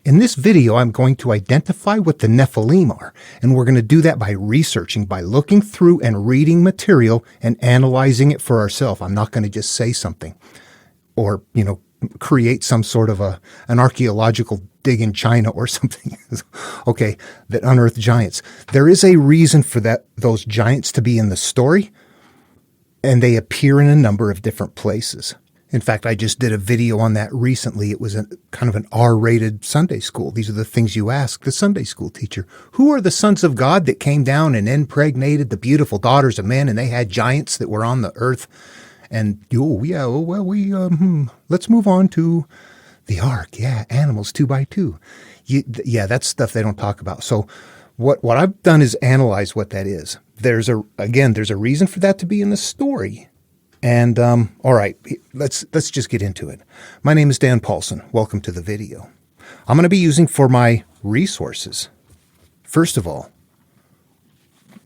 In this video, I'm going to identify what the Nephilim are, and we're going to do that by researching, by looking through and reading material and analyzing it for ourselves. I'm not going to just say something or, create some sort of an archaeological dig in China or something, okay, that unearthed giants. There is a reason for those giants to be in the story, and they appear in a number of different places. In fact, I just did a video on that recently. It was kind of an R-rated Sunday school. These are the things you ask the Sunday school teacher. Who are the sons of God that came down and impregnated the beautiful daughters of men, and they had giants that were on the earth? And, let's move on to the ark. Yeah, animals 2 by 2. That's stuff they don't talk about. So what I've done is analyze what that is. There's a reason for that to be in the story. And, all right, let's just get into it. My name is Dan Paulson. Welcome to the video. I'm going to be using for my resources, first of all,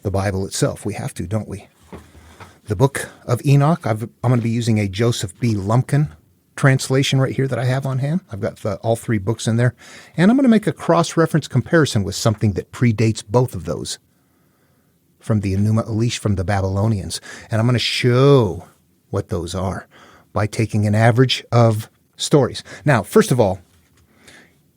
the Bible itself. We have to, don't we? The book of Enoch. I'm going to be using a Joseph B. Lumpkin translation right here that I have on hand. I've got all 3 books in there. And I'm going to make a cross-reference comparison with something that predates both of those from the Enuma Elish from the Babylonians. And I'm going to show what those are by taking an average of stories. Now, first of all,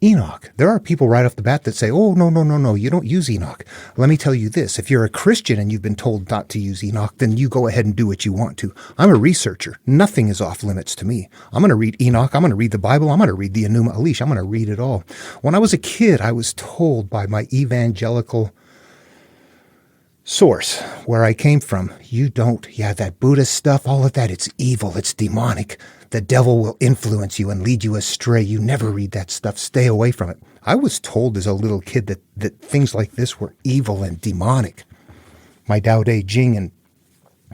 Enoch. There are people right off the bat that say, oh, no, you don't use Enoch. Let me tell you this. If you're a Christian and you've been told not to use Enoch, then you go ahead and do what you want to. I'm a researcher. Nothing is off limits to me. I'm going to read Enoch. I'm going to read the Bible. I'm going to read the Enuma Elish. I'm going to read it all. When I was a kid, I was told by my evangelical source where I came from, that Buddhist stuff, all of that, it's evil, it's demonic. The devil will influence you and lead you astray. You never read that stuff. Stay away from it. I was told as a little kid that things like this were evil and demonic. My Tao Te Ching and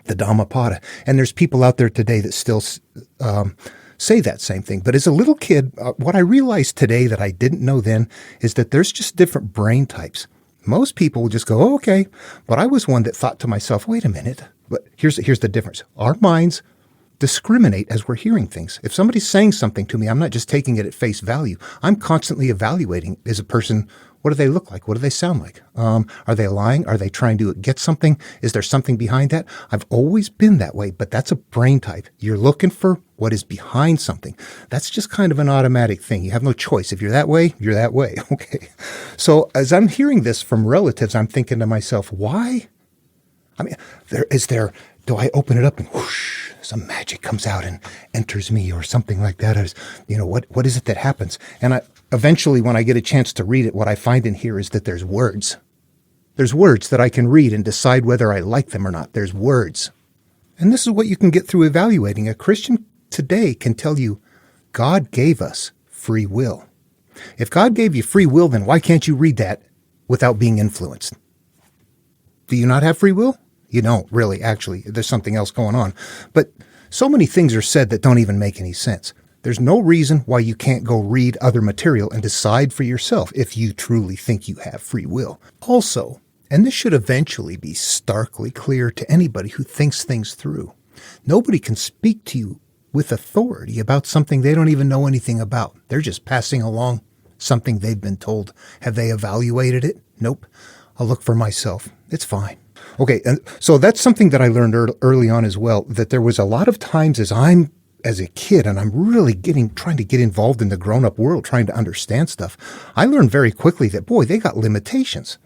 the Dhammapada. And there's people out there today that still say that same thing. But as a little kid, what I realized today that I didn't know then is that there's just different brain types. Most people will just go, oh, okay. But I was one that thought to myself, wait a minute. But here's the difference. Our minds discriminate as we're hearing things. If somebody's saying something to me, I'm not just taking it at face value. I'm constantly evaluating, is a person, what do they look like? What do they sound like? Are they lying? Are they trying to get something? Is there something behind that? I've always been that way, but that's a brain type. You're looking for what is behind something. That's just kind of an automatic thing. You have no choice. If you're that way, you're that way. Okay. So as I'm hearing this from relatives, I'm thinking to myself, why? I mean, do I open it up and whoosh, some magic comes out and enters me or something like that? What is it that happens? And eventually, when I get a chance to read it, what I find in here is that there's words. There's words that I can read and decide whether I like them or not. There's words. And this is what you can get through evaluating. A Christian today can tell you God gave us free will. If God gave you free will, then why can't you read that without being influenced? Do you not have free will? You don't really, actually. There's something else going on. But so many things are said that don't even make any sense. There's no reason why you can't go read other material and decide for yourself if you truly think you have free will. Also, and this should eventually be starkly clear to anybody who thinks things through, nobody can speak to you with authority about something they don't even know anything about. They're just passing along something they've been told. Have they evaluated it? Nope. I'll look for myself. It's fine. Okay, and so that's something that I learned early on as well, that there was a lot of times as a kid, and I'm really trying to get involved in the grown-up world, trying to understand stuff, I learned very quickly that, boy, they got limitations.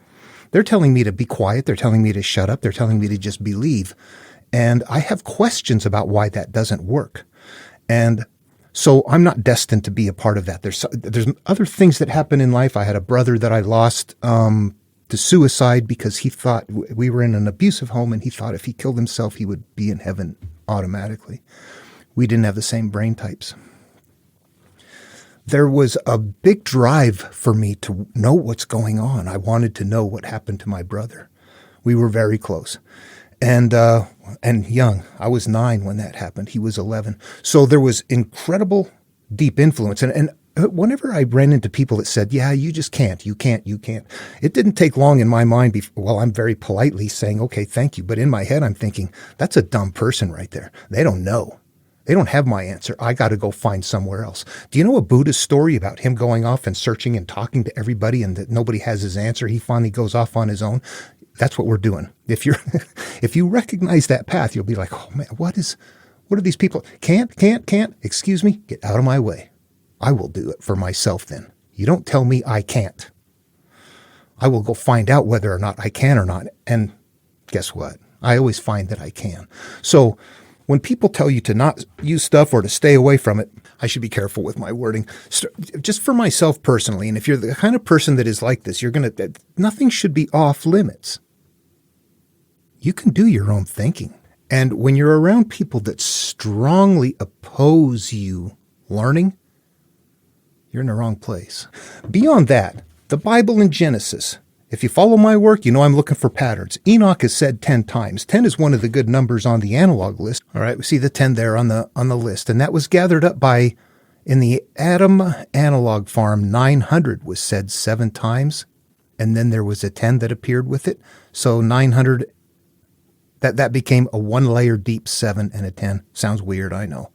They're telling me to be quiet. They're telling me to shut up. They're telling me to just believe. And I have questions about why that doesn't work. And so I'm not destined to be a part of that. There's other things that happen in life. I had a brother that I lost to suicide because he thought we were in an abusive home, and he thought if he killed himself, he would be in heaven automatically. We didn't have the same brain types. There was a big drive for me to know what's going on. I wanted to know what happened to my brother. We were very close. And young. I was 9 when that happened. He was 11. So there was incredible deep influence. And whenever I ran into people that said, yeah, you just can't, you can't. It didn't take long in my mind I'm very politely saying, okay, thank you. But in my head, I'm thinking, that's a dumb person right there. They don't know. They don't have my answer. I got to go find somewhere else. Do you know a Buddhist story about him going off and searching and talking to everybody and that nobody has his answer? He finally goes off on his own. That's what we're doing. If you recognize that path, you'll be like, oh man, what are these people? Can't. Excuse me, get out of my way. I will do it for myself then. You don't tell me I can't. I will go find out whether or not I can or not. And guess what? I always find that I can. So when people tell you to not use stuff or to stay away from it, I should be careful with my wording. Just for myself personally, and if you're the kind of person that is like this, nothing should be off limits. You can do your own thinking. And when you're around people that strongly oppose you learning, you're in the wrong place. Beyond that, the Bible in Genesis. If you follow my work, you know I'm looking for patterns. Enoch is said 10 times. 10 is one of the good numbers on the analog list. All right, we see the 10 there on the list. And that was gathered up in the Adam analog farm, 900 was said 7 times. And then there was a 10 that appeared with it. So 900, that became a 1-layer deep 7 and a 10. Sounds weird, I know.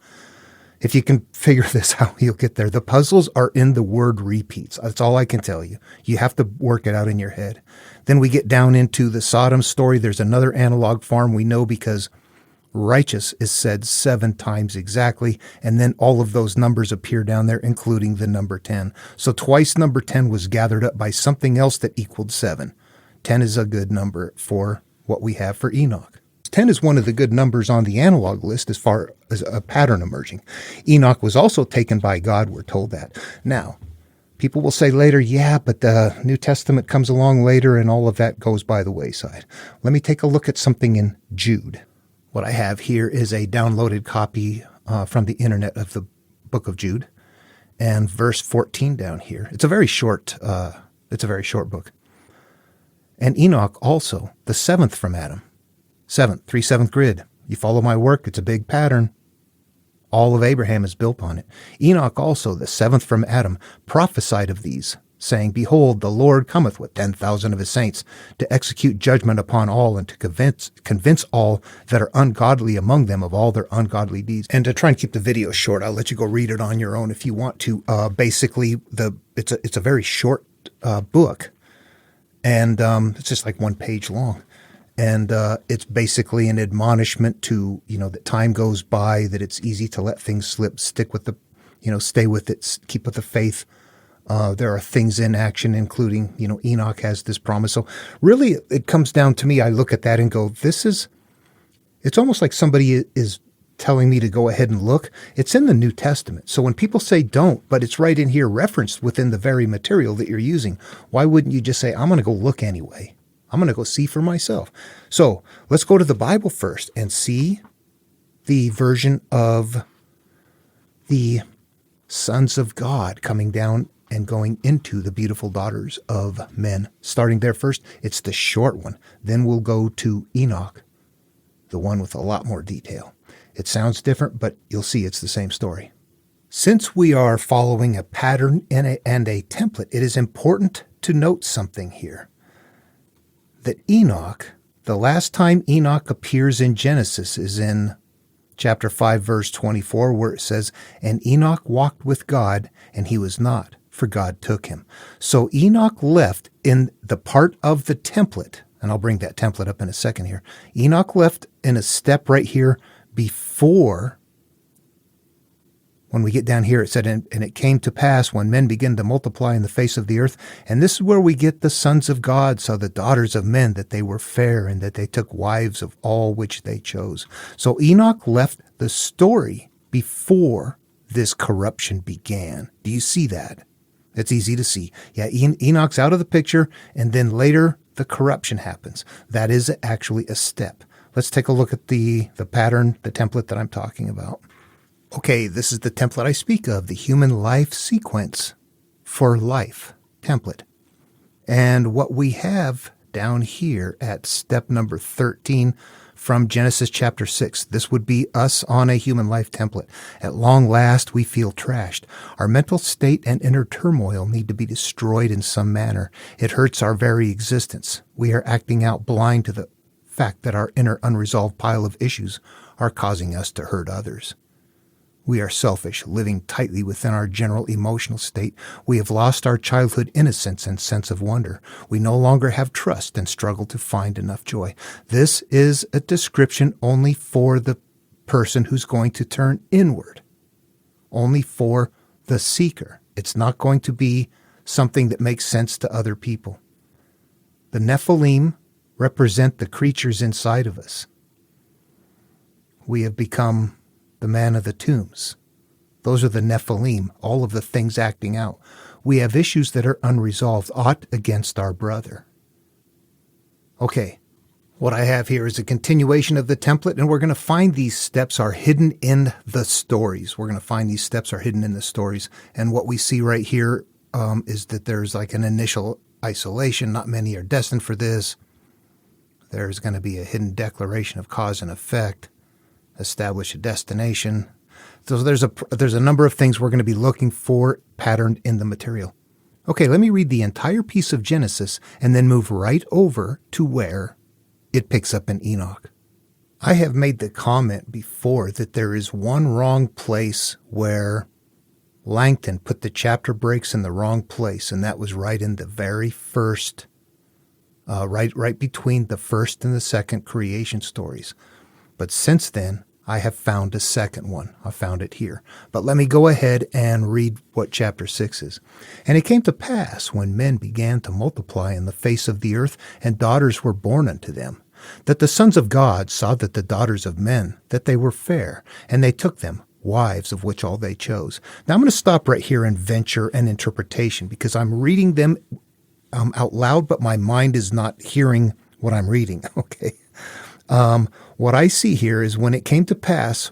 If you can figure this out, you'll get there. The puzzles are in the word repeats. That's all I can tell you. You have to work it out in your head. Then we get down into the Sodom story. There's another analog farm we know because righteous is said 7 times exactly. And then all of those numbers appear down there, including the number 10. So twice number 10 was gathered up by something else that equaled 7. 10 is a good number for what we have for Enoch. 10 is one of the good numbers on the analog list as far as a pattern emerging. Enoch was also taken by God, we're told that. Now, people will say later, yeah, but the New Testament comes along later and all of that goes by the wayside. Let me take a look at something in Jude. What I have here is a downloaded copy from the internet of the book of Jude and verse 14 down here. It's a very short book. And Enoch also, the 7th from Adam. 3/7 grid. You follow my work, it's a big pattern. All of Abraham is built on it. Enoch also, the 7th from Adam, prophesied of these, saying, Behold, the Lord cometh with 10,000 of his saints to execute judgment upon all and to convince all that are ungodly among them of all their ungodly deeds. And to try and keep the video short, I'll let you go read it on your own if you want to. Basically, it's a very short book, and it's just like 1 page long. And it's basically an admonishment to, that time goes by, that it's easy to let things slip, stick with stay with it, keep with the faith. There are things in action, including, Enoch has this promise. So really it comes down to me. I look at that and go, it's almost like somebody is telling me to go ahead and look. It's in the New Testament. So when people say don't, but it's right in here referenced within the very material that you're using, why wouldn't you just say, I'm going to go look anyway? I'm going to go see for myself. So let's go to the Bible first and see the version of the sons of God coming down and going into the beautiful daughters of men. Starting there first, it's the short one. Then we'll go to Enoch, the one with a lot more detail. It sounds different, but you'll see it's the same story. Since we are following a pattern and a template, it is important to note something here. That Enoch, the last time Enoch appears in Genesis is in chapter 5, verse 24, where it says, And Enoch walked with God, and he was not, for God took him. So Enoch left in the part of the template, and I'll bring that template up in a second here. Enoch left in a step right here before. When we get down here, it said, and it came to pass when men began to multiply in the face of the earth. And this is where we get the sons of God, saw the daughters of men, that they were fair and that they took wives of all which they chose. So Enoch left the story before this corruption began. Do you see that? It's easy to see. Yeah, Enoch's out of the picture, and then later the corruption happens. That is actually a step. Let's take a look at the pattern, the template that I'm talking about. Okay, this is the template I speak of, the human life sequence for life template. And what we have down here at step number 13 from Genesis chapter 6, this would be us on a human life template. At long last, we feel trashed. Our mental state and inner turmoil need to be destroyed in some manner. It hurts our very existence. We are acting out blind to the fact that our inner unresolved pile of issues are causing us to hurt others. We are selfish, living tightly within our general emotional state. We have lost our childhood innocence and sense of wonder. We no longer have trust and struggle to find enough joy. This is a description only for the person who's going to turn inward, only for the seeker. It's not going to be something that makes sense to other people. The Nephilim represent the creatures inside of us. We have become the man of the tombs. Those are the Nephilim, all of the things acting out. We have issues that are unresolved, aught against our brother. Okay, what I have here is a continuation of the template, and we're going to find these steps are hidden in the stories. We're going to find these steps are hidden in the stories. And what we see right here is that there's like an initial isolation. Not many are destined for this. There's going to be a hidden declaration of cause and effect. Establish a destination. So there's a number of things we're going to be looking for patterned in the material. Okay, let me read the entire piece of Genesis and then move right over to where it picks up in Enoch. I have made the comment before that there is one wrong place where Langton put the chapter breaks in the wrong place, and that was right in the very first, right between the first and the second creation stories. But since then, I have found a second one. I found it here. But let me go ahead and read what chapter 6 is. And it came to pass, when men began to multiply in the face of the earth, and daughters were born unto them, that the sons of God saw that the daughters of men, that they were fair, and they took them, wives of which all they chose. Now I'm going to stop right here and venture an interpretation, because I'm reading them out loud, but my mind is not hearing what I'm reading. Okay. What I see here is when it came to pass,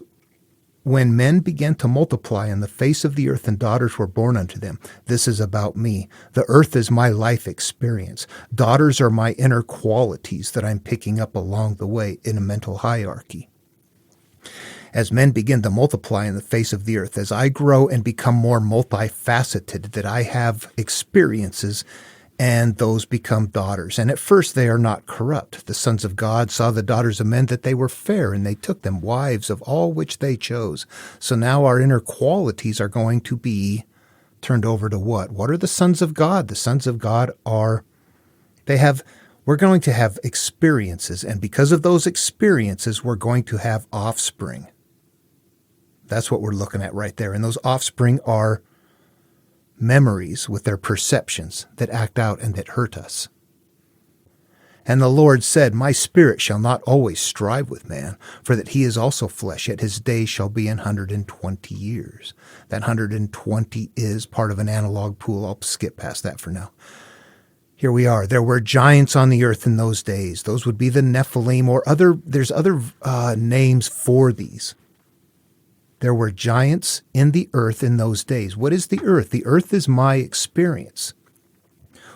when men began to multiply in the face of the earth and daughters were born unto them. This is about me. The earth is my life experience. Daughters are my inner qualities that I'm picking up along the way in a mental hierarchy. As men begin to multiply in the face of the earth, as I grow and become more multifaceted, that I have experiences, and those become daughters. And at first they are not corrupt. The sons of God saw the daughters of men that they were fair, and they took them, wives of all which they chose. So now our inner qualities are going to be turned over to what? What are the sons of God? The sons of God we're going to have experiences, and because of those experiences, we're going to have offspring. That's what we're looking at right there. And those offspring are memories with their perceptions that act out and that hurt us. And the Lord said, My spirit shall not always strive with man, for that he is also flesh, yet his days shall be 120 years. That 120 is part of an analog pool. I'll skip past that for now. Here we are. There were giants on the earth in those days. Those would be the Nephilim, or there's other names for these. There were giants in the earth in those days. What is the earth? The earth is my experience.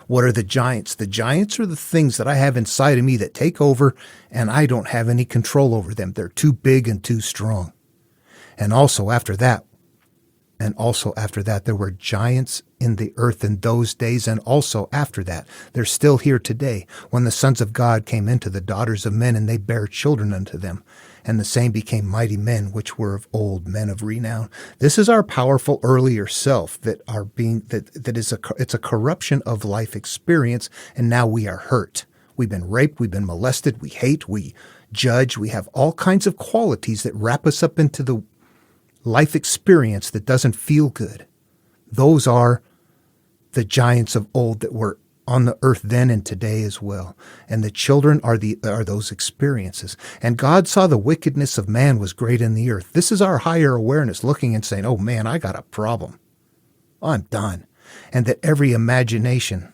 What are the giants? The giants are the things that I have inside of me that take over, and I don't have any control over them. They're too big and too strong. And also after that, there were giants in the earth in those days, and also after that. They're still here today, when the sons of God came into the daughters of men, and they bare children unto them. And the same became mighty men, which were of old, men of renown. This is our powerful earlier self it's a corruption of life experience, and now we are hurt. We've been raped, we've been molested, we hate, we judge, we have all kinds of qualities that wrap us up into the life experience that doesn't feel good. Those are the giants of old that were on the earth then and today as well. And the children are those experiences. And God saw the wickedness of man was great in the earth. This is our higher awareness looking and saying, oh man, I got a problem. I'm done. And that every imagination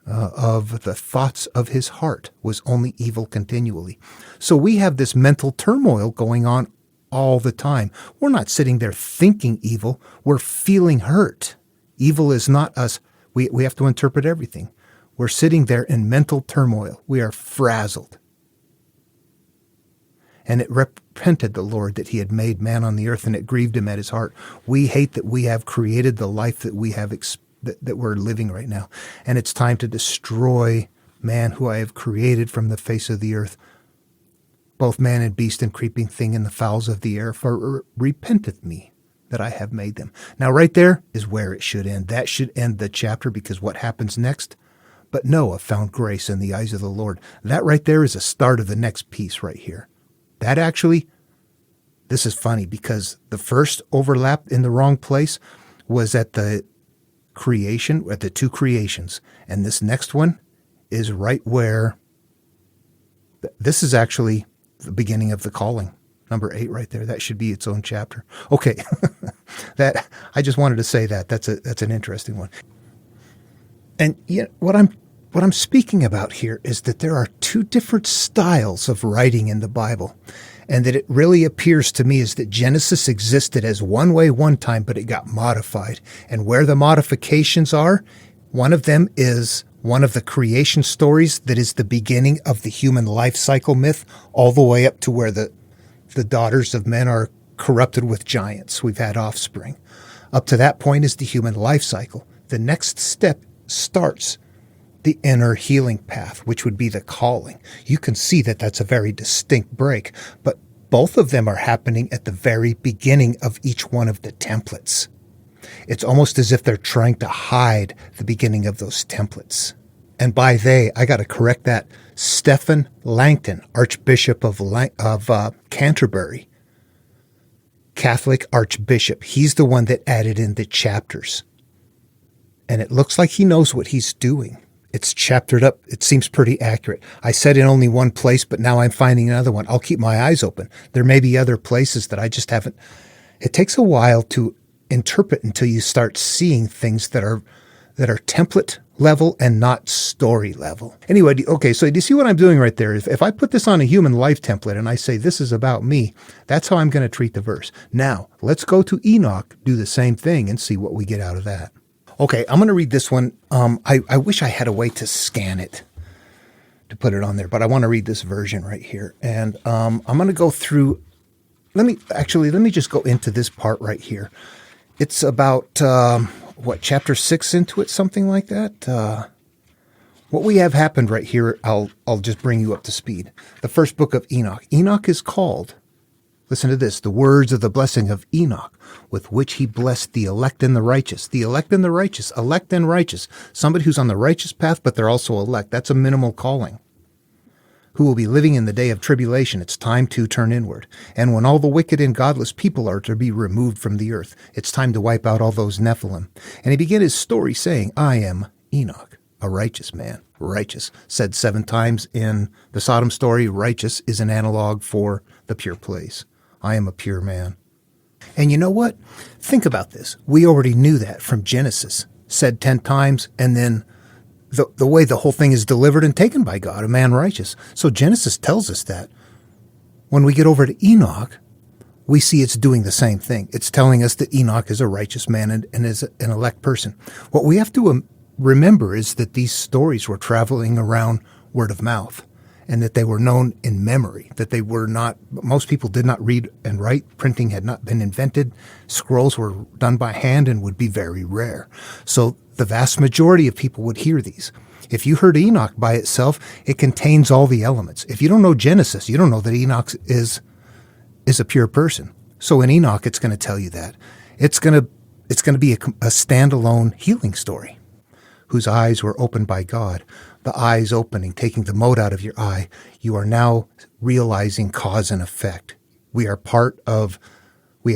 of the thoughts of his heart was only evil continually. So we have this mental turmoil going on all the time. We're not sitting there thinking evil. We're feeling hurt. Evil is not us. We have to interpret everything. We're sitting there in mental turmoil. We are frazzled. And it repented the Lord that he had made man on the earth, and it grieved him at his heart. We hate that we have created the life that we have that we're living right now. And it's time to destroy man who I have created from the face of the earth. both man and beast and creeping thing and the fowls of the air, for repenteth me that I have made them. Now right there is where it should end. That should end the chapter, because what happens next? But Noah found grace in the eyes of the Lord. That right there is a start of the next piece right here. That actually, this is funny, because the first overlap in the wrong place was at the creation, at the two creations. And this next one is right where, this is actually the beginning of the calling. Number 8 right there. That should be its own chapter. Okay. That, I just wanted to say that. That's an interesting one. And yet what I'm speaking about here is that there are two different styles of writing in the Bible. And that it really appears to me is that Genesis existed as one way one time, but it got modified. And where the modifications are, one of them is one of the creation stories that is the beginning of the human life cycle myth, all the way up to where the daughters of men are corrupted with giants. We've had offspring. Up to that point is the human life cycle. The next step starts the inner healing path, which would be the calling. You can see that that's a very distinct break, but both of them are happening at the very beginning of each one of the templates. It's almost as if they're trying to hide the beginning of those templates. And by they, I got to correct that. Stephen Langton, Archbishop of Canterbury, Catholic Archbishop. He's the one that added in the chapters. And it looks like he knows what he's doing. It's chaptered up. It seems pretty accurate. I said in only one place, but now I'm finding another one. I'll keep my eyes open. There may be other places that I just haven't. It takes a while to interpret until you start seeing things that are template level and not story level. Anyway, okay, so do you see what I'm doing right there? If I put this on a human life template and I say this is about me, that's how I'm going to treat the verse. Now, let's go to Enoch, do the same thing, and see what we get out of that. Okay, I'm going to read this one. I wish I had a way to scan it to put it on there, but I want to read this version right here. And I'm going to go through, let me just go into this part right here. It's about, chapter 6 into it, something like that? What we have happened right here, I'll just bring you up to speed. The first book of Enoch. Enoch is called, listen to this, the words of the blessing of Enoch, with which he blessed the elect and the righteous. The elect and the righteous, elect and righteous. Somebody who's on the righteous path, but they're also elect. That's a minimal calling. Who will be living in the day of tribulation. It's time to turn inward. And when all the wicked and godless people are to be removed from the earth, it's time to wipe out all those Nephilim. And he began his story saying, I am Enoch, a righteous man. Righteous, said 7 times in the Sodom story. Righteous is an analog for the pure place. I am a pure man. And you know what? Think about this. We already knew that from Genesis, said 10 times, and then the way the whole thing is delivered and taken by God, a man righteous. So Genesis tells us that. When we get over to Enoch, we see it's doing the same thing. It's telling us that Enoch is a righteous man and is an elect person. What we have to remember is that these stories were traveling around word of mouth, and that they were known in memory, that they were not, most people did not read and write. Printing had not been invented. Scrolls were done by hand and would be very rare. So the vast majority of people would hear these. If you heard Enoch by itself, it contains all the elements. If you don't know Genesis, you don't know that Enoch is a pure person. So in Enoch, it's going to tell you that. It's going to be a standalone healing story, whose eyes were opened by God. The eyes opening, taking the mote out of your eye. You are now realizing cause and effect. We have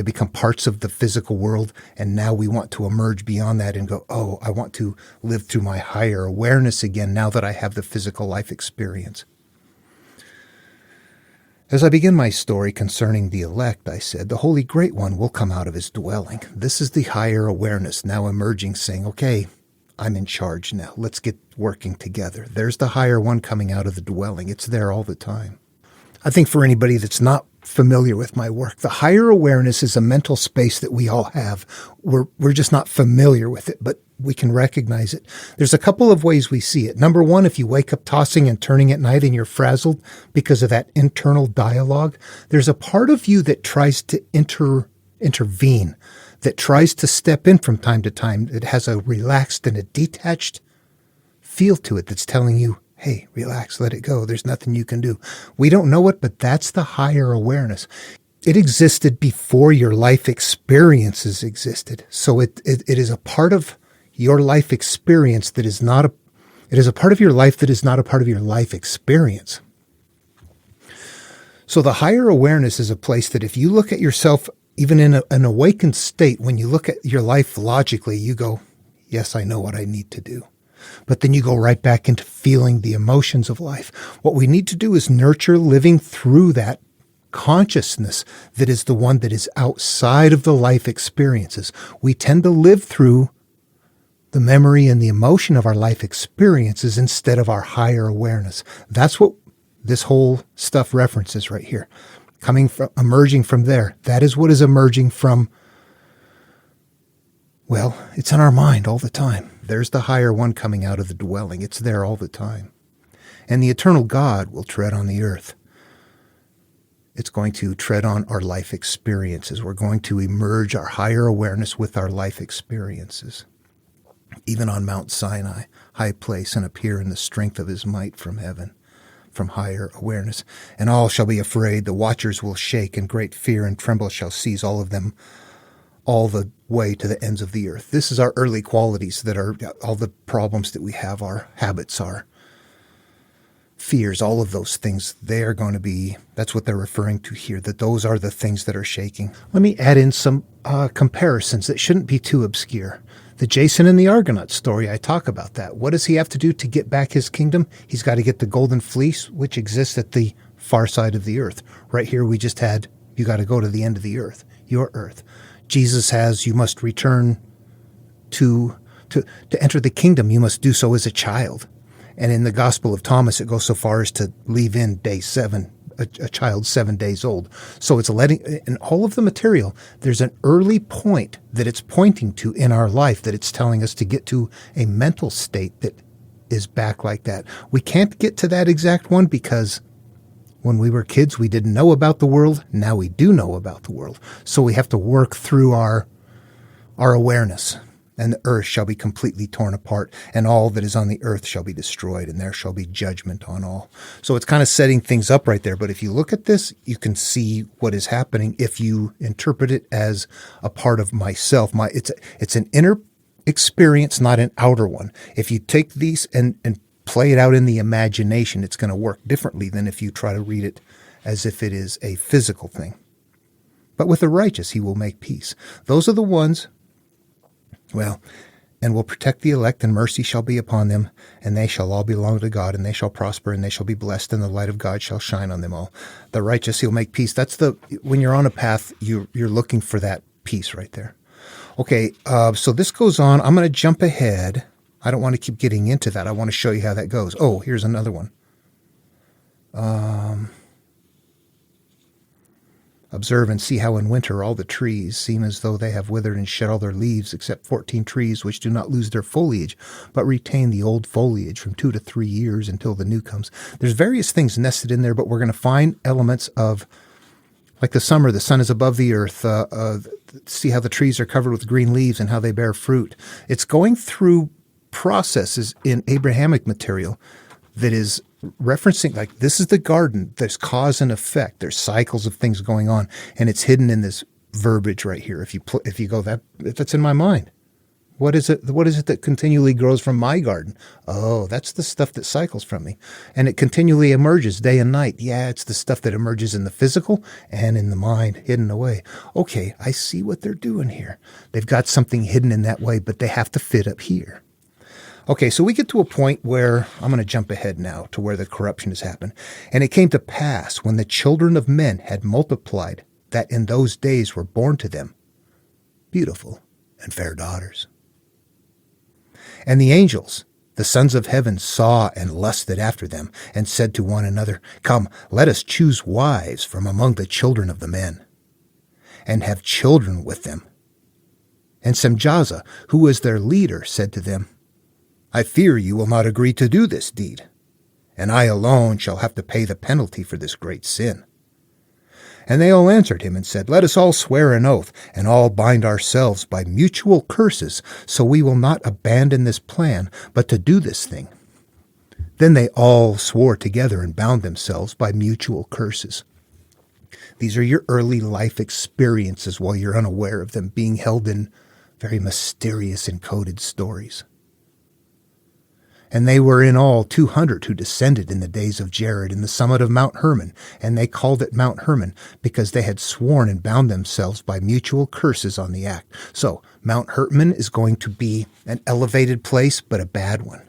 become parts of the physical world, and now we want to emerge beyond that and go, oh, I want to live through my higher awareness again now that I have the physical life experience. As I begin my story concerning the elect, I said, the Holy Great One will come out of his dwelling. This is the higher awareness now emerging, saying, okay, I'm in charge now. Let's get working together. There's the higher one coming out of the dwelling. It's there all the time. I think for anybody that's not familiar with my work, the higher awareness is a mental space that we all have. We're just not familiar with it, but we can recognize it. There's a couple of ways we see it. Number one, if you wake up tossing and turning at night and you're frazzled because of that internal dialogue, there's a part of you that tries to intervene, that tries to step in from time to time. It has a relaxed and a detached feel to it that's telling you, Hey, relax, let it go. There's nothing you can do. We don't know it, but that's the higher awareness. It existed before your life experiences existed. So it is a part of your life experience that is not it is a part of your life that is not a part of your life experience. So the higher awareness is a place that if you look at yourself, even in an awakened state, when you look at your life logically, you go, yes, I know what I need to do. But then you go right back into feeling the emotions of life. What we need to do is nurture living through that consciousness that is the one that is outside of the life experiences. We tend to live through the memory and the emotion of our life experiences instead of our higher awareness. That's what this whole stuff references right here. Emerging from there. That is what is emerging from, well, it's in our mind all the time. There's the higher one coming out of the dwelling. It's there all the time. And the eternal God will tread on the earth. It's going to tread on our life experiences. We're going to emerge our higher awareness with our life experiences. Even on Mount Sinai, high place, and appear in the strength of his might from heaven, from higher awareness. And all shall be afraid. The watchers will shake, and great fear and tremble shall seize all of them, all the way to the ends of the earth. This is our early qualities that are all the problems that we have, our habits, our fears, all of those things. They are going to be, that's what they're referring to here, that those are the things that are shaking. Let me add in some comparisons that shouldn't be too obscure. The Jason and the Argonaut story, I talk about that. What does he have to do to get back his kingdom? He's got to get the golden fleece, which exists at the far side of the earth. Right here we just had, you got to go to the end of the earth, your earth. Jesus has, you must return to enter the kingdom. You must do so as a child. And in the Gospel of Thomas, it goes so far as to leave in day 7, a child 7 days old. So it's letting, in all of the material, there's an early point that it's pointing to in our life, that it's telling us to get to a mental state that is back like that. We can't get to that exact one because when we were kids, we didn't know about the world. Now we do know about the world. So we have to work through our awareness. And the earth shall be completely torn apart, and all that is on the earth shall be destroyed, and there shall be judgment on all. So it's kind of setting things up right there. But if you look at this, you can see what is happening if you interpret it as a part of myself. It's an inner experience, not an outer one. If you take these and play it out in the imagination, it's going to work differently than if you try to read it as if it is a physical thing. But with the righteous, he will make peace. Those are the ones, well, and will protect the elect, and mercy shall be upon them, and they shall all belong to God, and they shall prosper, and they shall be blessed, and the light of God shall shine on them all. The righteous, he'll make peace. That's when you're on a path, you're looking for that peace right there. Okay, so this goes on. I'm going to jump ahead. I don't want to keep getting into that. I want to show you how that goes. Oh, here's another one. Observe and see how in winter all the trees seem as though they have withered and shed all their leaves, except 14 trees which do not lose their foliage, but retain the old foliage from 2 to 3 years until the new comes. There's various things nested in there, but we're going to find elements of, like the summer, the sun is above the earth. See how the trees are covered with green leaves and how they bear fruit. It's going through processes in Abrahamic material that is referencing, like, this is the garden. There's cause and effect. There's cycles of things going on, and it's hidden in this verbiage right here. If you go, that's in my mind. What is it that continually grows from my garden? Oh, that's the stuff that cycles from me, and it continually emerges day and night. Yeah, it's the stuff that emerges in the physical and in the mind, hidden away. Okay, I see what they're doing here. They've got something hidden in that way, but they have to fit up here. Okay, so we get to a point where, I'm going to jump ahead now to where the corruption has happened. And it came to pass, when the children of men had multiplied, that in those days were born to them beautiful and fair daughters. And the angels, the sons of heaven, saw and lusted after them, and said to one another, Come, let us choose wives from among the children of the men, and have children with them. And Semjaza, who was their leader, said to them, I fear you will not agree to do this deed, and I alone shall have to pay the penalty for this great sin. And they all answered him and said, Let us all swear an oath, and all bind ourselves by mutual curses, so we will not abandon this plan, but to do this thing. Then they all swore together and bound themselves by mutual curses. These are your early life experiences while you're unaware of them, being held in very mysterious encoded stories. And they were in all 200 who descended in the days of Jared in the summit of Mount Hermon, and they called it Mount Hermon because they had sworn and bound themselves by mutual curses on the act. So Mount Hermon is going to be an elevated place, but a bad one.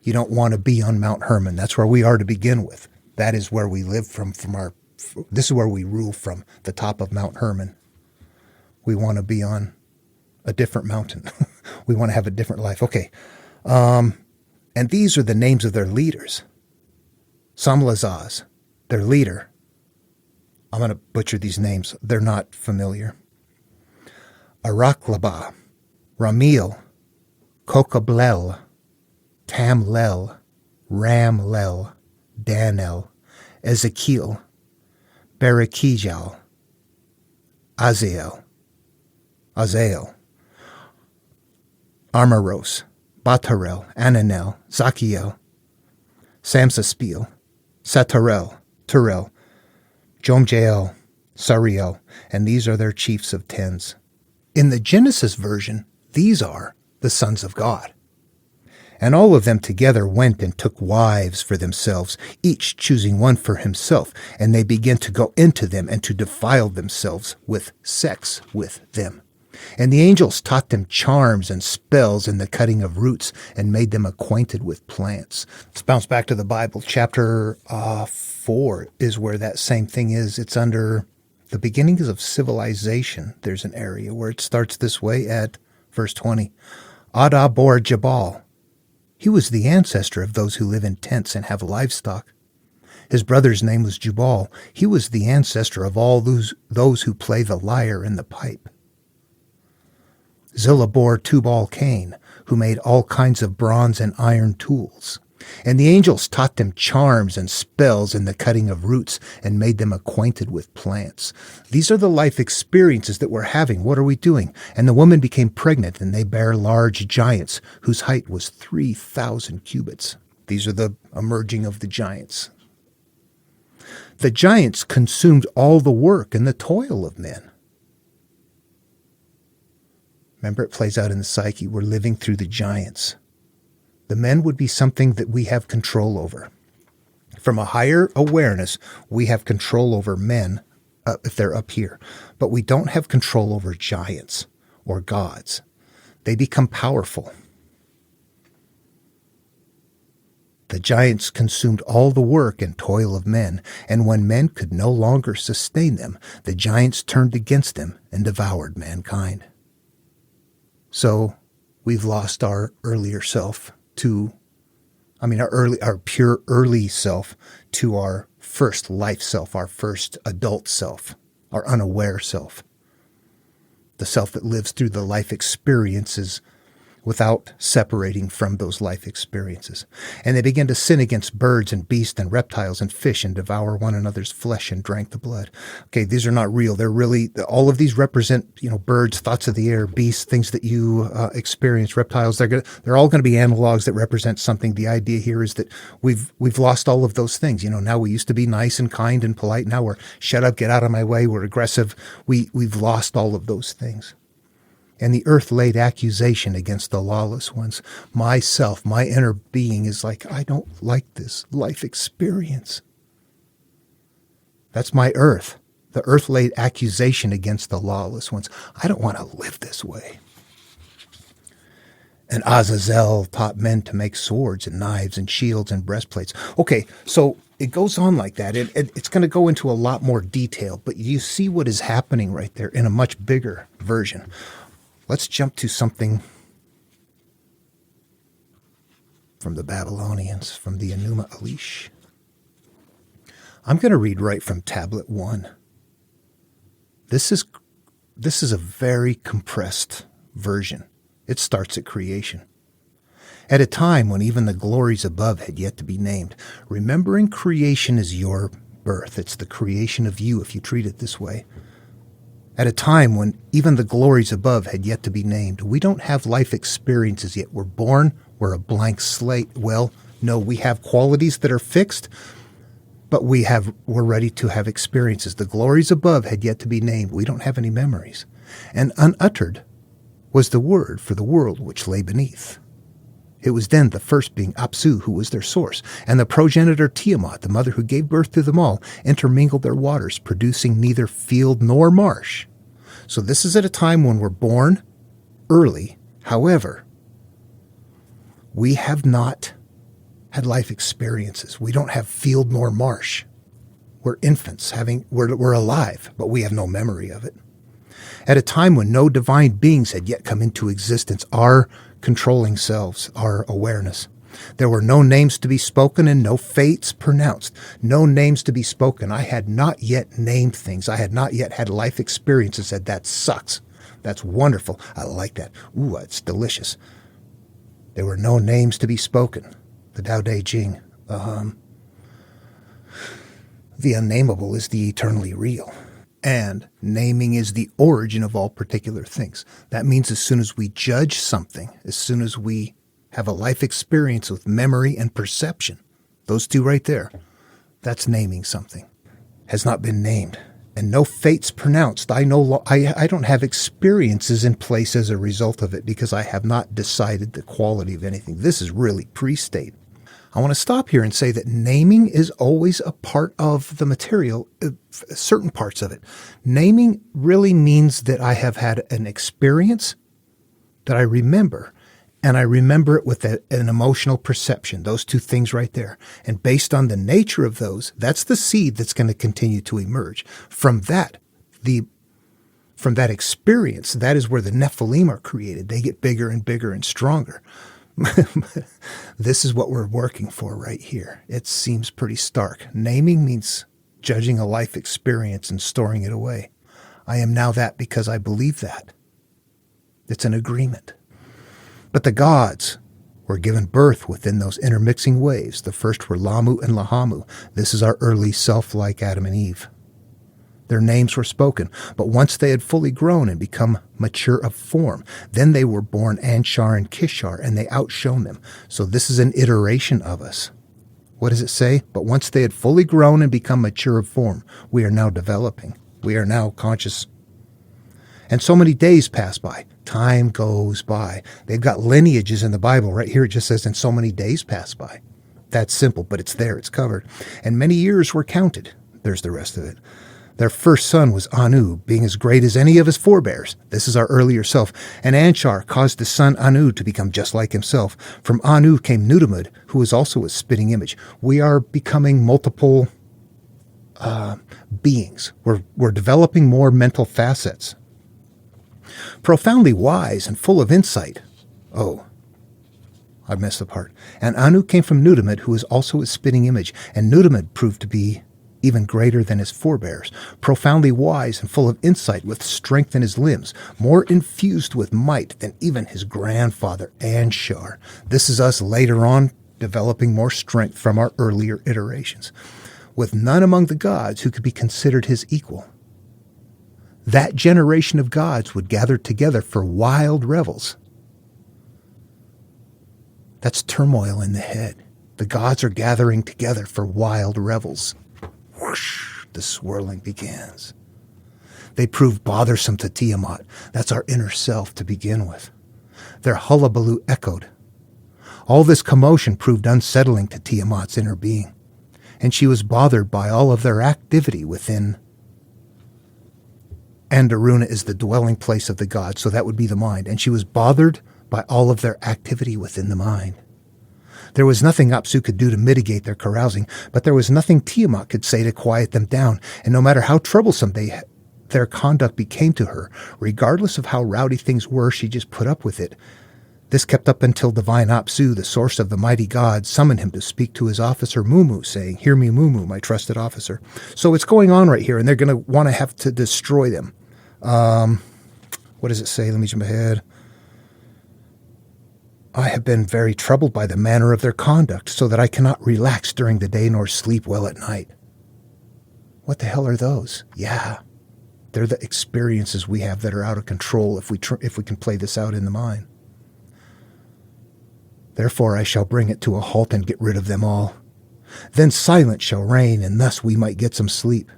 You don't want to be on Mount Hermon. That's where we are to begin with. That is where we live this is where we rule from, the top of Mount Hermon. We want to be on a different mountain. We want to have a different life. Okay. And these are the names of their leaders. Samlazaz, their leader. I'm going to butcher these names. They're not familiar. Araklaba, Ramil, Kokablel, Tamlel, Ramlel, Danel, Ezekiel, Berekijal, Azael, Armaros, Batarel, Ananel, Zachiel, Samsaspil, Satarel, Turel, Jomjael, Sariel, and these are their chiefs of tens. In the Genesis version, these are the sons of God. And all of them together went and took wives for themselves, each choosing one for himself, and they began to go into them and to defile themselves with sex with them. And the angels taught them charms and spells and the cutting of roots and made them acquainted with plants. Let's bounce back to the Bible. Chapter 4 is where that same thing is. It's under the beginnings of civilization. There's an area where it starts this way at verse 20. Adabor Jabal. He was the ancestor of those who live in tents and have livestock. His brother's name was Jubal. He was the ancestor of all those who play the lyre and the pipe. Zillah bore Tubal Cain, who made all kinds of bronze and iron tools. And the angels taught them charms and spells and the cutting of roots and made them acquainted with plants. These are the life experiences that we're having. What are we doing? And the woman became pregnant, and they bare large giants whose height was 3,000 cubits. These are the emerging of the giants. The giants consumed all the work and the toil of men. Remember, it plays out in the psyche. We're living through the giants. The men would be something that we have control over. From a higher awareness, we have control over men if they're up here. But we don't have control over giants or gods. They become powerful. The giants consumed all the work and toil of men, and when men could no longer sustain them, the giants turned against them and devoured mankind. So we've lost our earlier self our pure early self to our first life self, our first adult self, our unaware self, the self that lives through the life experiences without separating from those life experiences. And they began to sin against birds and beasts and reptiles and fish and devour one another's flesh and drank the blood. Okay, these are not real. They're really, all of these represent, birds, thoughts of the air, beasts, things that you experience, reptiles. They're all going to be analogs that represent something. The idea here is that we've lost all of those things. Now we used to be nice and kind and polite. Now we're shut up, get out of my way. We're aggressive. We've lost all of those things. And the earth laid accusation against the lawless ones. Myself, my inner being is like, I don't like this life experience. That's my earth. The earth laid accusation against the lawless ones. I don't want to live this way. And Azazel taught men to make swords and knives and shields and breastplates. Okay, so it goes on like that. It's going to go into a lot more detail, but you see what is happening right there in a much bigger version. Let's jump to something from the Babylonians, from the Enuma Elish. I'm going to read right from Tablet 1. This is a very compressed version. It starts at creation. At a time when even the glories above had yet to be named, remembering creation is your birth. It's the creation of you if you treat it this way. At a time when even the glories above had yet to be named, we don't have life experiences yet. We're born, We're a blank slate. Well, no, we have qualities that are fixed, but we're ready to have experiences. The glories above had yet to be named. We don't have any memories. And unuttered was the word for the world which lay beneath. It was then the first being Apsu, who was their source, and the progenitor Tiamat, the mother who gave birth to them all, intermingled their waters, producing neither field nor marsh. So this is at a time when we're born early. However, we have not had life experiences. We don't have field nor marsh. We're infants, we're alive, but we have no memory of it. At a time when no divine beings had yet come into existence, our controlling selves, our awareness. There were no names to be spoken and no fates pronounced. No names to be spoken. I had not yet named things. I had not yet had life experiences. Said, that sucks. That's wonderful. I like that. Ooh, it's delicious. There were no names to be spoken. The Tao Te Ching. The unnameable is the eternally real. And naming is the origin of all particular things. That means as soon as we judge something, as soon as we have a life experience with memory and perception, those two right there, that's naming something. Has not been named. And no fates pronounced. I don't have experiences in place as a result of it because I have not decided the quality of anything. This is really pre-state. I want to stop here and say that naming is always a part of the material, certain parts of it. Naming really means that I have had an experience that I remember, and I remember it with an emotional perception, those two things right there. And based on the nature of those, that's the seed that's going to continue to emerge. From that experience, that is where the Nephilim are created. They get bigger and bigger and stronger. This is what we're working for right here. It seems pretty stark. Naming means judging a life experience and storing it away. I am now that because I believe that. It's an agreement. But the gods were given birth within those intermixing waves. The first were Lamu and Lahamu. This is our early self like Adam and Eve. Their names were spoken, but once they had fully grown and become mature of form, then they were born Anshar and Kishar, and they outshone them. So this is an iteration of us. What does it say? But once they had fully grown and become mature of form, we are now developing. We are now conscious. And so many days pass by. Time goes by. They've got lineages in the Bible. Right here it just says, and so many days pass by. That's simple, but it's there. It's covered. And many years were counted. There's the rest of it. Their first son was Anu, being as great as any of his forebears. This is our earlier self. And Anshar caused his son Anu to become just like himself. From Anu came Nudimmud, who was also a spitting image. We are becoming multiple beings. We're developing more mental facets. Profoundly wise and full of insight. Oh, I missed the part. And Anu came from Nudimmud, who was also a spitting image. And Nudimmud proved to be even greater than his forebears, profoundly wise and full of insight, with strength in his limbs, more infused with might than even his grandfather Anshar. This is us later on developing more strength from our earlier iterations, with none among the gods who could be considered his equal. That generation of gods would gather together for wild revels. That's turmoil in the head. The gods are gathering together for wild revels. Whoosh, the swirling begins. They prove bothersome to Tiamat. That's our inner self to begin with. Their hullabaloo echoed. All this commotion proved unsettling to Tiamat's inner being, and she was bothered by all of their activity within. And Aruna is the dwelling place of the gods, so that would be the mind. And she was bothered by all of their activity within the mind. There was nothing Apsu could do to mitigate their carousing, but there was nothing Tiamat could say to quiet them down, and no matter how troublesome their conduct became to her, regardless of how rowdy things were, she just put up with it. This kept up until divine Apsu, the source of the mighty god, summoned him to speak to his officer Mumu, saying, "Hear me, Mumu, my trusted officer." So it's going on right here, and they're going to want to have to destroy them. What does it say? Let me jump ahead. I have been very troubled by the manner of their conduct, so that I cannot relax during the day nor sleep well at night. What the hell are those? Yeah, they're the experiences we have that are out of control if we can play this out in the mind. Therefore I shall bring it to a halt and get rid of them all. Then silence shall reign, and thus we might get some sleep.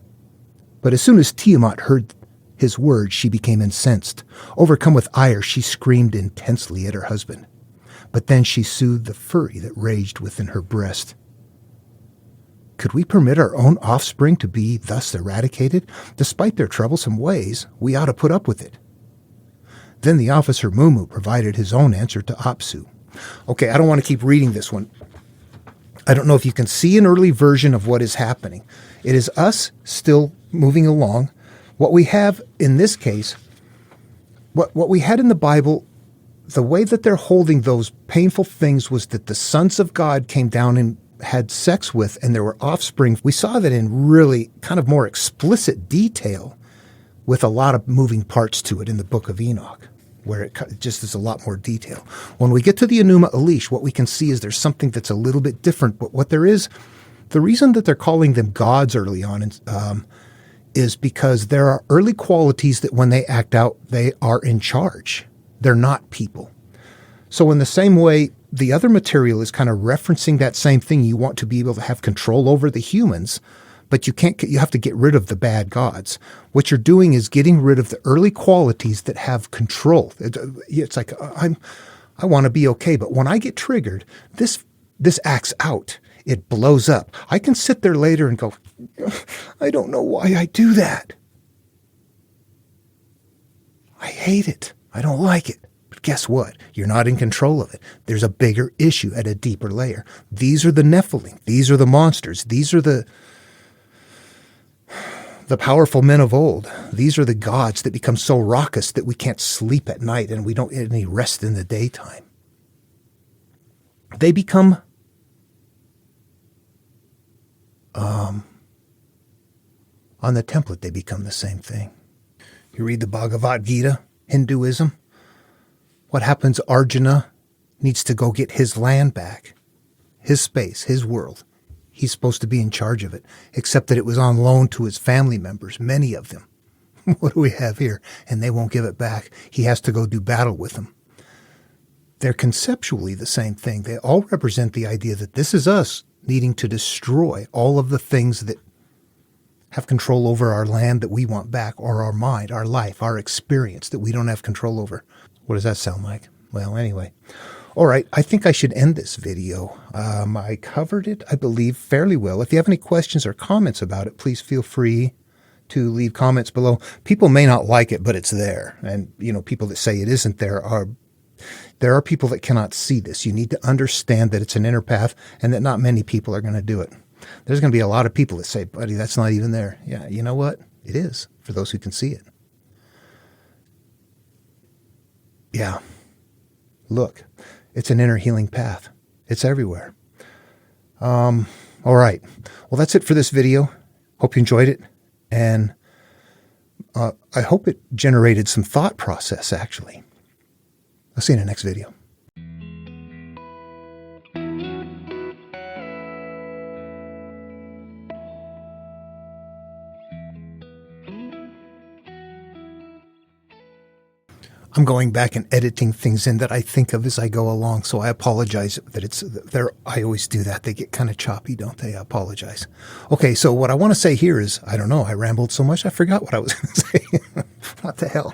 But as soon as Tiamat heard his words, she became incensed. Overcome with ire, she screamed intensely at her husband. But then she soothed the fury that raged within her breast. Could we permit our own offspring to be thus eradicated? Despite their troublesome ways, we ought to put up with it. Then the officer Mumu provided his own answer to Apsu. Okay, I don't want to keep reading this one. I don't know if you can see an early version of what is happening. It is us still moving along. What we have in this case, what we had in the Bible, the way that they're holding those painful things was that the sons of God came down and had sex with, and there were offspring. We saw that in really kind of more explicit detail with a lot of moving parts to it in the book of Enoch, where it just is a lot more detail. When we get to the Enuma Elish, what we can see is there's something that's a little bit different, but what there is, the reason that they're calling them gods early on is because there are early qualities that when they act out, they are in charge. They're not people. So in the same way, the other material is kind of referencing that same thing. You want to be able to have control over the humans, but you have to get rid of the bad gods. What you're doing is getting rid of the early qualities that have control. It's like, I want to be okay, but when I get triggered, this acts out. It blows up. I can sit there later and go, I don't know why I do that. I hate it. I don't like it. But guess what? You're not in control of it. There's a bigger issue at a deeper layer. These are the Nephilim. These are the monsters. These are the powerful men of old. These are the gods that become so raucous that we can't sleep at night and we don't get any rest in the daytime. They become on the template, they become the same thing. You read the Bhagavad Gita, Hinduism. What happens? Arjuna needs to go get his land back, his space, his world. He's supposed to be in charge of it, except that it was on loan to his family members, many of them. What do we have here? And they won't give it back. He has to go do battle with them. They're conceptually the same thing. They all represent the idea that this is us needing to destroy all of the things that have control over our land that we want back, or our mind, our life, our experience that we don't have control over. What does that sound like? Well, anyway. All right, I think I should end this video. I covered it, I believe, fairly well. If you have any questions or comments about it, please feel free to leave comments below. People may not like it, but it's there. And, people that say it isn't there are people that cannot see this. You need to understand that it's an inner path and that not many people are going to do it. There's going to be a lot of people that say, buddy, that's not even there. Yeah, you know what? It is, for those who can see it. Yeah. Look, it's an inner healing path. It's everywhere. All right. Well, that's it for this video. Hope you enjoyed it. And I hope it generated some thought process, actually. I'll see you in the next video. I'm going back and editing things in that I think of as I go along, so I apologize that it's there. I always do that. They get kind of choppy, don't they? I apologize. Okay, so what I want to say here is, I don't know, I rambled so much I forgot what I was going to say. What the hell?